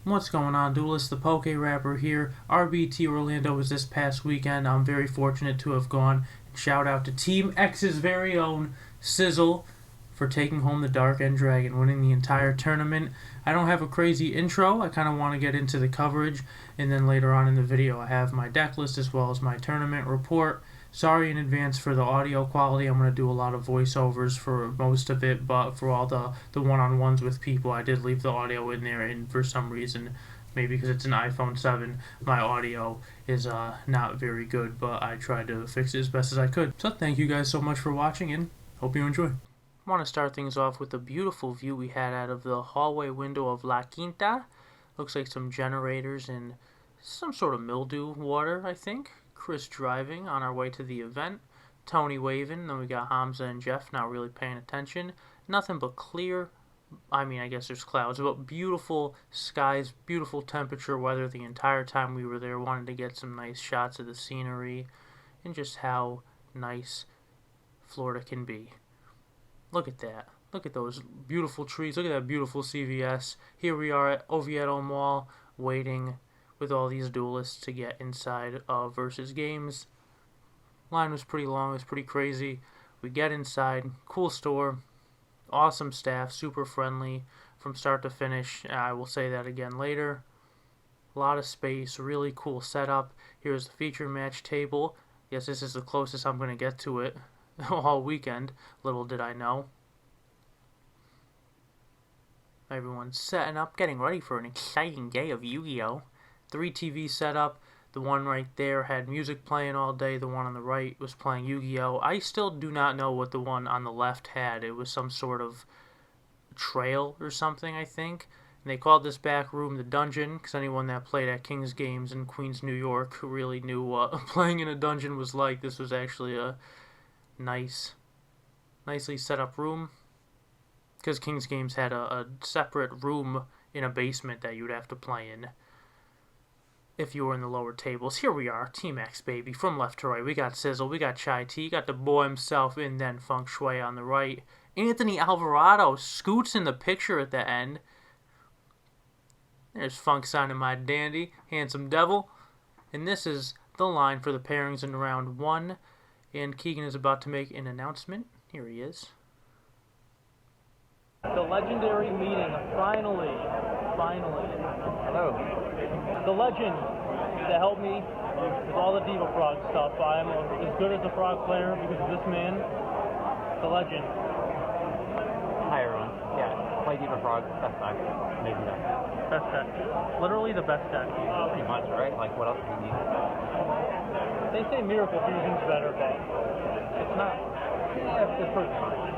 What's going on, Duelist? ThePokeRapper here. RBET Orlando was this past weekend. I'm very fortunate to have gone. Shout out to Team X's very own Sizzle for taking home the Dark End Dragon, winning the entire tournament. I don't have a crazy intro. I kind of want to get into the coverage, and then later on in the video I have my deck list as well as my tournament report. Sorry in advance for the audio quality. I'm going to do a lot of voiceovers for most of it, but for all the one-on-ones with people, I did leave the audio in there, and for some reason, maybe because it's an iPhone 7, my audio is not very good, but I tried to fix it as best as I could. So thank you guys so much for watching, and hope you enjoy. I want to start things off with the beautiful view we had out of the hallway window of La Quinta. Looks like some generators and some sort of mildew water, I think. Chris driving on our way to the event. Tony waving. Then we got Hamza and Jeff not really paying attention. Nothing but clear, I guess there's clouds, but beautiful skies, beautiful temperature weather the entire time we were there. Wanted to get some nice shots of the scenery and just how nice Florida can be. Look at that. Look at those beautiful trees. Look at that beautiful CVS. Here we are at Oviedo Mall waiting with all these duelists to get inside of versus games. Line was pretty long. It was pretty crazy. We get inside. Cool store. Awesome staff. Super friendly from start to finish. I will say that again later. A lot of space. Really cool setup. Here's the feature match table. Yes, this is the closest I'm going to get to it all weekend. Little did I know. Everyone's setting up, getting ready for an exciting day of Yu-Gi-Oh! 3 TV setup. The one right there had music playing all day. The one on the right was playing Yu-Gi-Oh! I still do not know what the one on the left had. It was some sort of trail or something, I think. And they called this back room the dungeon, because anyone that played at King's Games in Queens, New York, who really knew what playing in a dungeon was like. This was actually a nicely set up room, because King's Games had a separate room in a basement that you'd have to play in if you were in the lower tables. Here we are, Team X, baby, from left to right. We got Sizzle, we got Chai T, got the boy himself, and then Feng Shui on the right. Anthony Alvarado scoots in the picture at the end. There's Funk signing my dandy, Handsome Devil. And this is the line for the pairings in round 1. And Keegan is about to make an announcement. Here he is. The legendary meeting, finally. Hello. The legend that helped me with all the Diva Frog stuff. I'm as good as a frog player because of this man, the legend. Hi everyone. Yeah, play Diva Frog, best deck. Amazing deck. Best deck. Literally the best deck. Pretty much, right? Like, what else do you need? They say Miracle Fusion's better, but it's not. Yeah, it's pretty fine.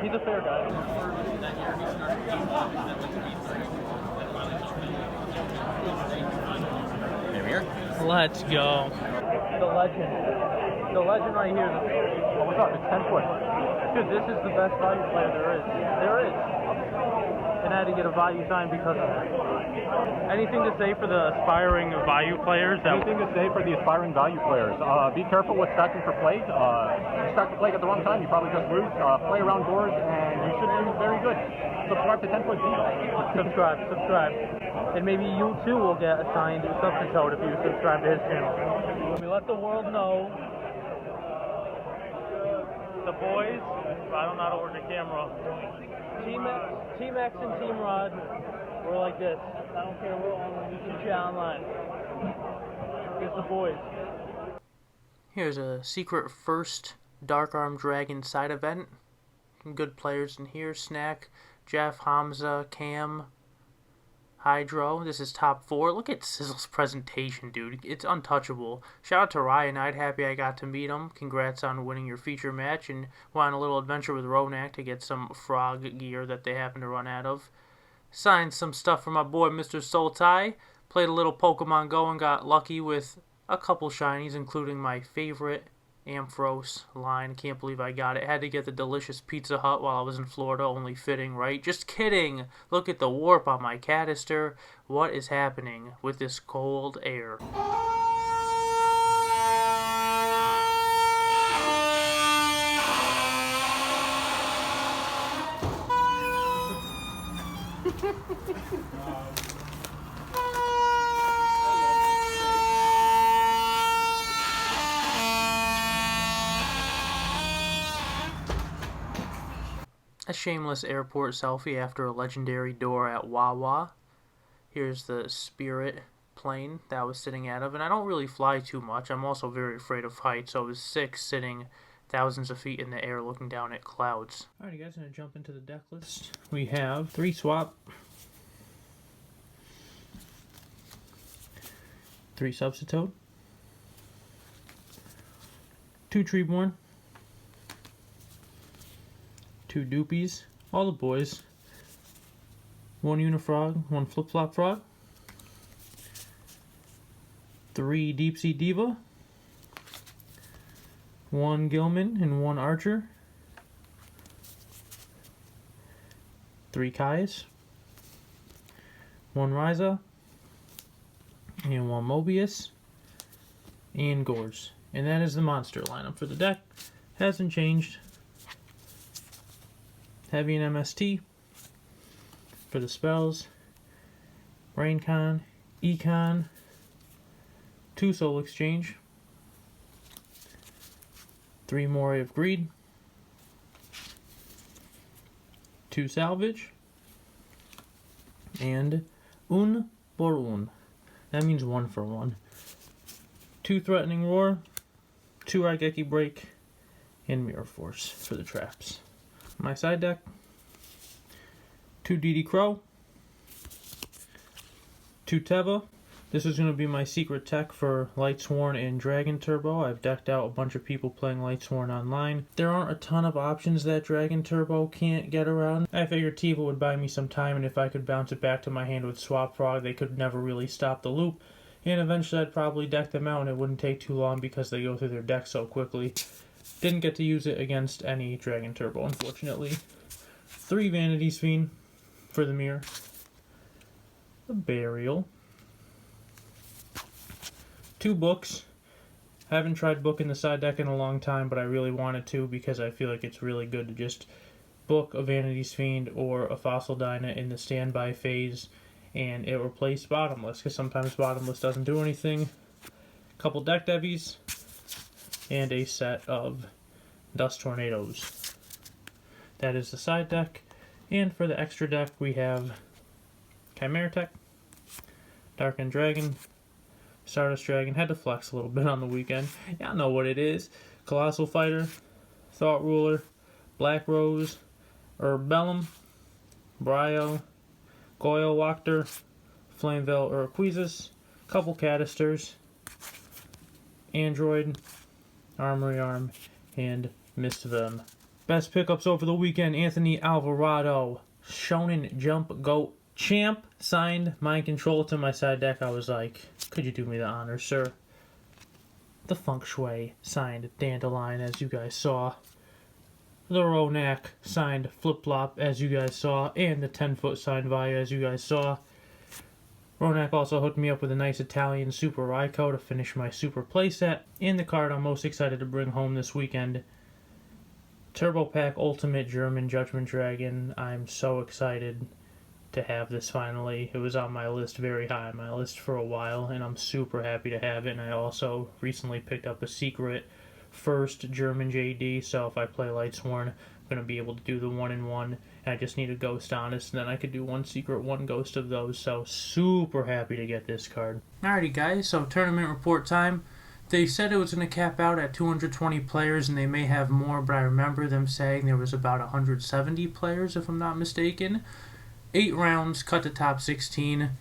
He's a fair guy. Here. Let's go. The legend right here. Oh, what's up? It's 10 foot. Dude, this is the best value player there is. And I had to get a value sign because of it. Anything to say for the aspiring value players? Anything to say for the aspiring value players? Be careful with stacking for plague. You stack the plague at the wrong time, you probably just lose. Play around boards, and you should do very good. Subscribe to 10 Foot Z. Subscribe. And maybe you too will get assigned a substitute if you subscribe to his channel. We let the world know. The boys, I don't know how to work a camera. Team X and Team Rod, we're like this. I don't care, we're on. You can chat online. It's the boys. Here's a secret first Dark Arm Dragon side event. Some good players in here. Snack, Jeff, Hamza, Cam, Hydro. This is top 4. Look at Sizzle's presentation, dude. It's untouchable. Shout out to Ryan. I'm happy I got to meet him. Congrats on winning your feature match. And went on a little adventure with Ronak to get some frog gear that they happen to run out of. Signed some stuff for my boy, Mr. Sultai. Played a little Pokemon Go and got lucky with a couple shinies, including my favorite Ampharos line. Can't believe I got it. Had to get the delicious Pizza Hut while I was in Florida, only fitting, right? Just kidding. Look at the warp on my canister. What is happening with this cold air? A shameless airport selfie after a legendary door at Wawa. Here's the Spirit plane that I was sitting out of, and I don't really fly too much. I'm also very afraid of heights, so I was sick sitting thousands of feet in the air looking down at clouds. Alright, guys, I'm going to jump into the deck list. We have 3 swap, 3 substitute, 2 Treeborn, 2 Doopies, all the boys, 1 Unifrog, 1 Flip-Flop Frog, 3 Deep Sea Diva, 1 Gilman and 1 Archer, 3 Kais, 1 Ryza, and 1 Mobius, and Gores. And that is the monster lineup for the deck. Hasn't changed. Heavy and MST for the spells. Raincon, Econ, 2 Soul Exchange, 3 Moray of Greed, 2 Salvage, and Un por Un. That means 1 for 1. 2 Threatening Roar, 2 Raigeki Break, and Mirror Force for the traps. My side deck, 2 DD Crow, 2 Teva. This is going to be my secret tech for Lightsworn and Dragon Turbo. I've decked out a bunch of people playing Lightsworn online. There aren't a ton of options that Dragon Turbo can't get around. I figured Teva would buy me some time, and if I could bounce it back to my hand with Swap Frog, they could never really stop the loop. And eventually I'd probably deck them out, and it wouldn't take too long because they go through their deck so quickly. Didn't get to use it against any Dragon Turbo, unfortunately. 3 Vanity's Fiend for the mirror. A Burial. 2 books. Haven't tried booking the side deck in a long time, but I really wanted to because I feel like it's really good to just book a Vanity's Fiend or a Fossil Dyna in the standby phase, and it replace Bottomless, because sometimes Bottomless doesn't do anything. A couple deck devies, and a set of Dust Tornadoes. That is the side deck. And for the extra deck, we have Chimera Tech, Darkened Dragon, Stardust Dragon. Had to flex a little bit on the weekend. Y'all know what it is. Colossal Fighter, Thought Ruler, Black Rose, Herbellum, Brio, Goyle Wachter, Flamevale Urquizus, couple Cadisters, Android, Armory Arm, and Mistvem. Best pickups over the weekend: Anthony Alvarado, Shonen Jump Goat Champ, signed Mind Control to my side deck. I was like, could you do me the honor, sir? The Feng Shui signed Dandelion, as you guys saw. The Ronak signed Flip Flop, as you guys saw, and the 10-foot signed Vaya, as you guys saw. Ronak also hooked me up with a nice Italian Super Raikou to finish my Super playset. And the card I'm most excited to bring home this weekend, Turbo Pack Ultimate German Judgment Dragon. I'm so excited to have this finally. It was on my list, very high on my list for a while, and I'm super happy to have it. And I also recently picked up a secret first German JD, so if I play Lightsworn, I'm going to be able to do the 1-in-1, and I just need a Ghost Honest, and then I could do 1 secret, 1 ghost of those, so super happy to get this card. Alrighty guys, so tournament report time. They said it was going to cap out at 220 players, and they may have more, but I remember them saying there was about 170 players, if I'm not mistaken. 8 rounds, cut to top 16.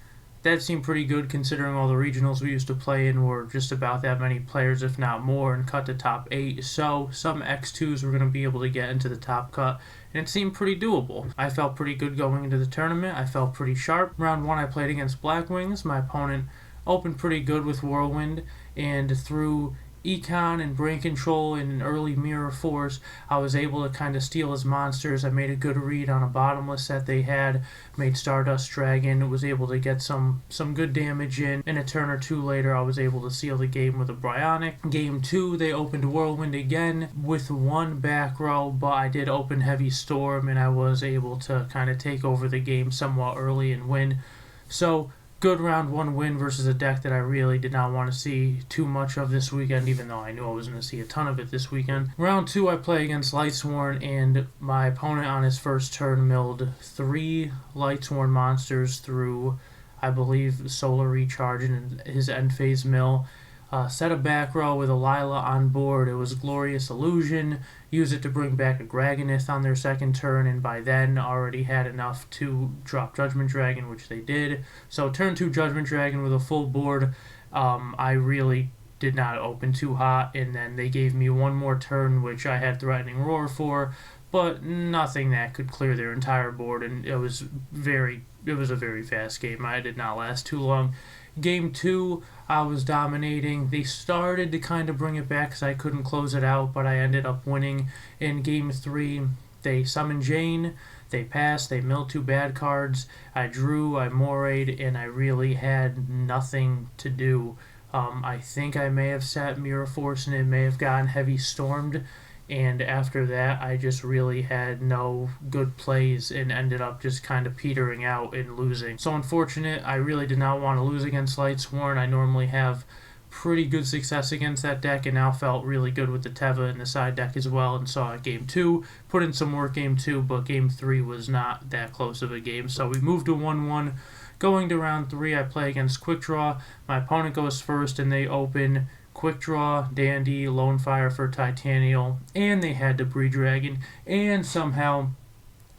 That seemed pretty good considering all the regionals we used to play in were just about that many players, if not more, and cut to top 8. So some X2s were going to be able to get into the top cut, and it seemed pretty doable. I felt pretty good going into the tournament. I felt pretty sharp. Round 1 I played against Black Wings. My opponent opened pretty good with Whirlwind, and through Econ and Brain Control and an early Mirror Force, I was able to kind of steal his monsters. I made a good read on a Bottomless set they had, made Stardust Dragon, was able to get some good damage in. And a turn or 2 later, I was able to seal the game with a Bryonic. Game 2, they opened Whirlwind again with 1 back row, but I did open Heavy Storm, and I was able to kind of take over the game somewhat early and win. So good round 1 win versus a deck that I really did not want to see too much of this weekend, even though I knew I was going to see a ton of it this weekend. Round 2, I play against Lightsworn, and my opponent on his first turn milled 3 Lightsworn monsters through, I believe, Solar Recharge and his end phase mill. Set a back row with a Lila on board. It was Glorious Illusion. Use it to bring back a Dragonith on their second turn, and by then already had enough to drop Judgment Dragon, which they did. So turn 2 Judgment Dragon with a full board. I really did not open too hot, and then they gave me one more turn, which I had Threatening Roar for, but nothing that could clear their entire board, and it was a very fast game. I did not last too long. Game 2, I was dominating. They started to kind of bring it back because I couldn't close it out, but I ended up winning. In Game 3, they summoned Jane, they passed, they milled 2 bad cards, I drew, I morayed, and I really had nothing to do. I think I may have sat Mirror Force and it may have gotten Heavy Stormed, and after that I just really had no good plays and ended up just kind of petering out and losing. So unfortunate. I really did not want to lose against Lightsworn. I normally have pretty good success against that deck, and now felt really good with the Teva and the side deck as well, and saw Game 2, put in some work Game 2, but Game 3 was not that close of a game, so we moved to 1-1. Going to round 3, I play against Quick Draw. My opponent goes first, and they open Quick Draw, Dandy, Lone Fire for Titanial, and they had Debris Dragon, and somehow,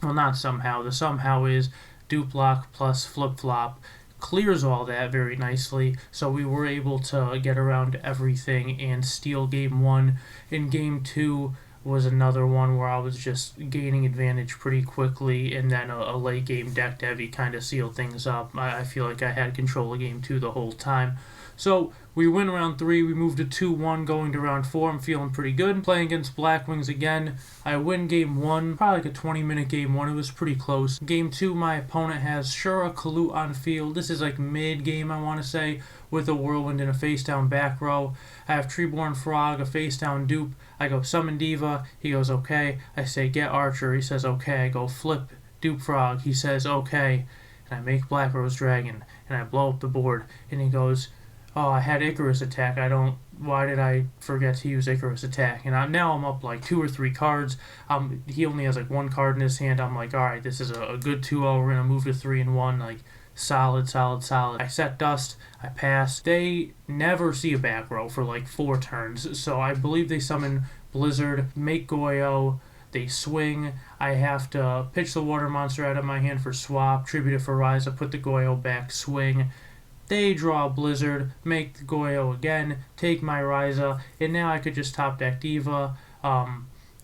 well, not somehow, the somehow is Duplock plus Flip Flop clears all that very nicely, so we were able to get around everything and steal Game 1. In Game 2 was another one where I was just gaining advantage pretty quickly, and then a late game deck heavy kind of sealed things up. I feel like I had control of Game 2 the whole time. So we win round 3, we move to 2-1 going to round 4. I'm feeling pretty good. Playing against Blackwings again. I win Game 1, probably like a 20-minute Game 1. It was pretty close. Game 2, my opponent has Shura Kalut on field. This is like mid-game, I want to say, with a Whirlwind and a face-down back row. I have Treeborn Frog, a face-down dupe. I go Summon Diva. He goes, okay. I say, get Archer. He says, okay. I go Flip Dupe Frog. He says, okay. And I make Black Rose Dragon, and I blow up the board. And he goes, oh, I had Icarus Attack. Why did I forget to use Icarus Attack? And now I'm up like 2 or 3 cards. He only has like 1 card in his hand. I'm like, alright, this is a good 2-0. We're going to move to 3-1. Like, solid. I set Dust. I pass. They never see a back row for like 4 turns. So I believe they summon Blizzard, make Goyo. They swing. I have to pitch the water monster out of my hand for swap, tribute it for Ryza, put the Goyo back, swing. They draw Blizzard, make the Goyo again, take my Ryza, and now I could just top deck Diva.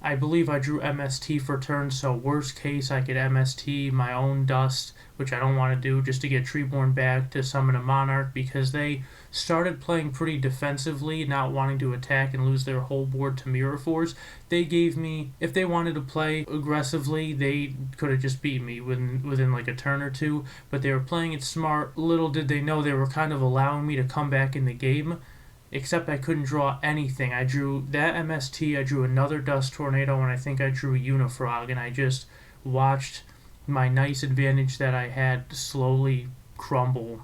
I believe I drew MST for turn, so worst case I could MST my own Dust, which I don't want to do, just to get Treeborn back to summon a Monarch, because they started playing pretty defensively, not wanting to attack and lose their whole board to Mirror Force. They gave me, if they wanted to play aggressively, they could have just beat me within like a turn or 2, but they were playing it smart. Little did they know they were kind of allowing me to come back in the game, except I couldn't draw anything. I drew that MST, I drew another Dust Tornado, and I think I drew Unifrog, and I just watched my nice advantage that I had slowly crumble,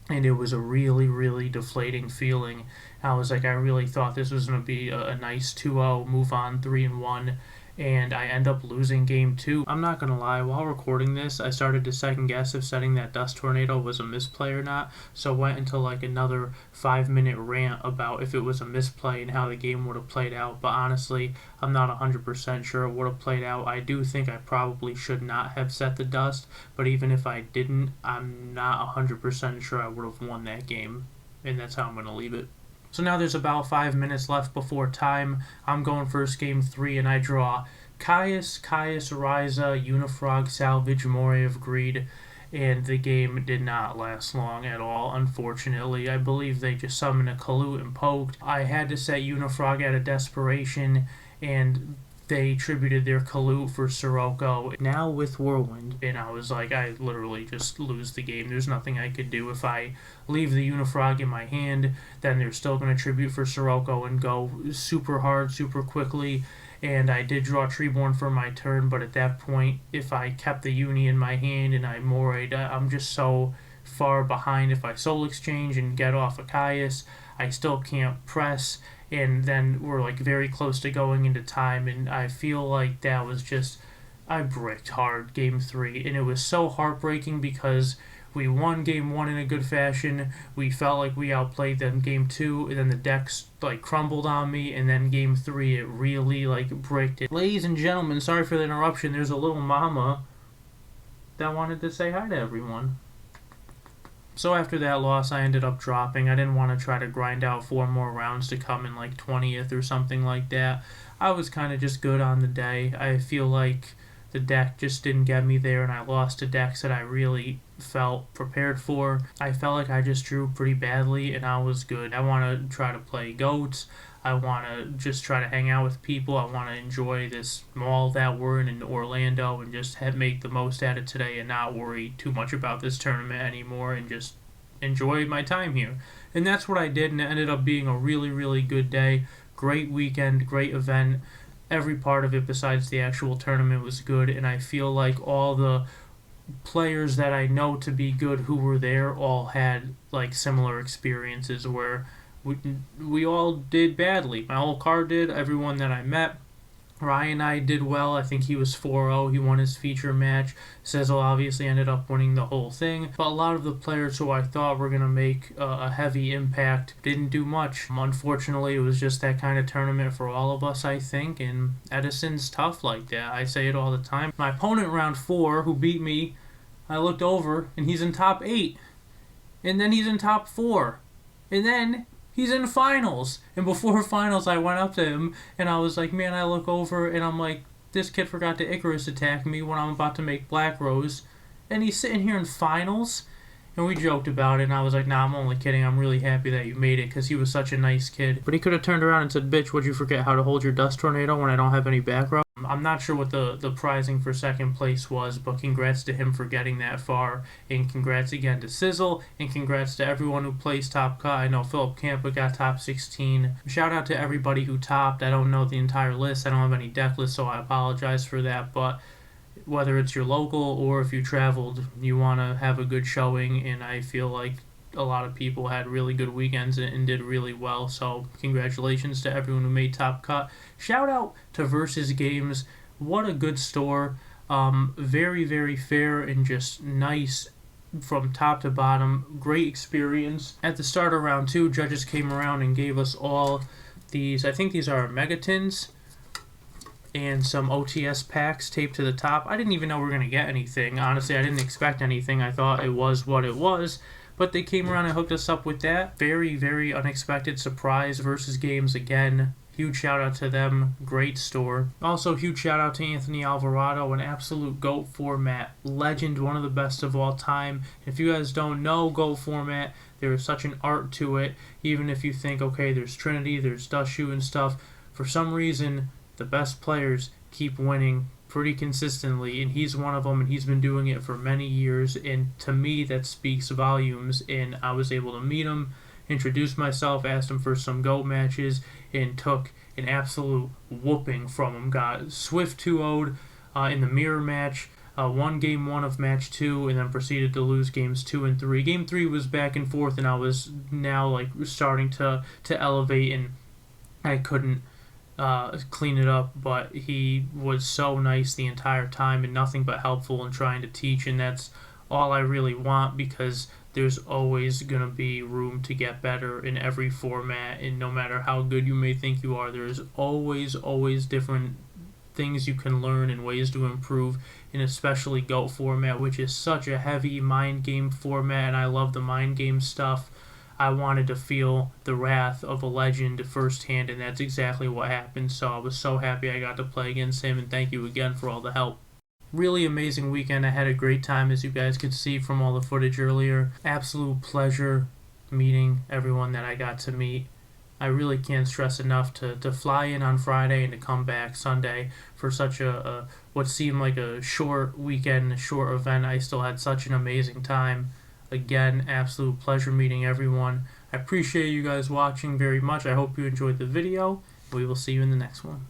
and it was a really deflating feeling. I was like, I really thought this was going to be a nice 2-0, move on 3-1, and I end up losing Game 2. I'm not going to lie, while recording this, I started to second guess if setting that Dust Tornado was a misplay or not, so went into like another 5-minute rant about if it was a misplay and how the game would have played out, but honestly, I'm not 100% sure it would have played out. I do think I probably should not have set the Dust, but even if I didn't, I'm not 100% sure I would have won that game, and that's how I'm going to leave it. So now there's about 5 minutes left before time. I'm going first Game 3, and I draw Caius, Ryza, Unifrog, Salvage, Moray of Greed, and the game did not last long at all, unfortunately. I believe they just summoned a Kalut and poked. I had to set Unifrog out of desperation, and they tributed their Kalut for Sirocco, now with Whirlwind, and I was like, I literally just lose the game. There's nothing I could do. If I leave the Unifrog in my hand, then they're still going to tribute for Sirocco and go super hard, super quickly, and I did draw Treeborn for my turn, but at that point, if I kept the Uni in my hand and I morayed, I'm just so far behind if I soul exchange and get off a Caius. I still can't press, and then we're like very close to going into time, and I feel like that was just, I bricked hard game 3, and it was so heartbreaking because we won game 1 in a good fashion. We felt like we outplayed them game 2, and then the decks like crumbled on me, and then game 3 it really like bricked it. Ladies and gentlemen, sorry for the interruption. There's a little mama that wanted to say hi to everyone. So after that loss, I ended up dropping. I didn't want to try to grind out 4 more rounds to come in like 20th or something like that. I was kind of just good on the day. I feel like the deck just didn't get me there, and I lost to decks that I really felt prepared for. I felt like I just drew pretty badly, and I was good. I want to try to play goats. I want to just try to hang out with people. I want to enjoy this mall that we're in Orlando and just make the most out of today and not worry too much about this tournament anymore and just enjoy my time here. And that's what I did, and it ended up being a really, really good day. Great weekend, great event. Every part of it besides the actual tournament was good, and I feel like all the players that I know to be good who were there all had like similar experiences where we all did badly. My whole card did, everyone that I met. Ryan and I did well. I think he was 4-0. He won his feature match. Sizzle obviously ended up winning the whole thing. But a lot of the players who I thought were going to make a heavy impact didn't do much. Unfortunately, it was just that kind of tournament for all of us, I think. And Edison's tough like that. I say it all the time. My opponent round 4, who beat me, I looked over, and he's in top 8. And then he's in top 4. And then he's in finals. And before finals, I went up to him, and I was like, man, I look over, and I'm like, this kid forgot to Icarus attack me when I'm about to make Black Rose. And he's sitting here in finals? And we joked about it, and I was like, nah, I'm only kidding. I'm really happy that you made it, because he was such a nice kid. But he could have turned around and said, bitch, would you forget how to hold your dust tornado when I don't have any back row? I'm not sure what the prizing for second place was, but congrats to him for getting that far, and congrats again to Sizzle, and congrats to everyone who plays top cut. I know Philip Campa got top 16. Shout out to everybody who topped. I don't know the entire list. I don't have any deck lists, so I apologize for that, but whether it's your local or if you traveled, you want to have a good showing, and I feel like a lot of people had really good weekends and did really well, so congratulations to everyone who made top cut. Shout out to Versus Games. What a good store. Very, very fair and just nice from top to bottom. Great experience. At the start of round 2, judges came around and gave us all these, I think these are Megatins, and some OTS packs taped to the top. I didn't even know we were going to get anything. Honestly, I didn't expect anything. I thought it was what it was. But they came around and hooked us up with that. Very, very unexpected surprise. Versus Games again. Huge shout out to them. Great store. Also, huge shout out to Anthony Alvarado, an absolute GOAT format legend, one of the best of all time. If you guys don't know GOAT format, there is such an art to it. Even if you think, okay, there's Trinity, there's Dushu and stuff, for some reason, the best players keep winning pretty consistently, and he's one of them, and he's been doing it for many years, and to me that speaks volumes. And I was able to meet him, introduce myself, asked him for some GOAT matches, and took an absolute whooping from him. Got Swift 2-0'd in the mirror match, won game 1 of match 2, and then proceeded to lose games 2 and 3. Game 3 was back and forth, and I was now like starting to elevate, and I couldn't clean it up, but he was so nice the entire time and nothing but helpful and trying to teach, and that's all I really want, because there's always going to be room to get better in every format, and no matter how good you may think you are, there's always different things you can learn and ways to improve, and especially GOAT format, which is such a heavy mind game format, and I love the mind game stuff. I wanted to feel the wrath of a legend firsthand, and that's exactly what happened. So I was so happy I got to play against him, and thank you again for all the help. Really amazing weekend. I had a great time, as you guys could see from all the footage earlier. Absolute pleasure meeting everyone that I got to meet. I really can't stress enough to fly in on Friday and to come back Sunday for such a what seemed like a short weekend, a short event. I still had such an amazing time. Again, absolute pleasure meeting everyone. I appreciate you guys watching very much. I hope you enjoyed the video. We will see you in the next one.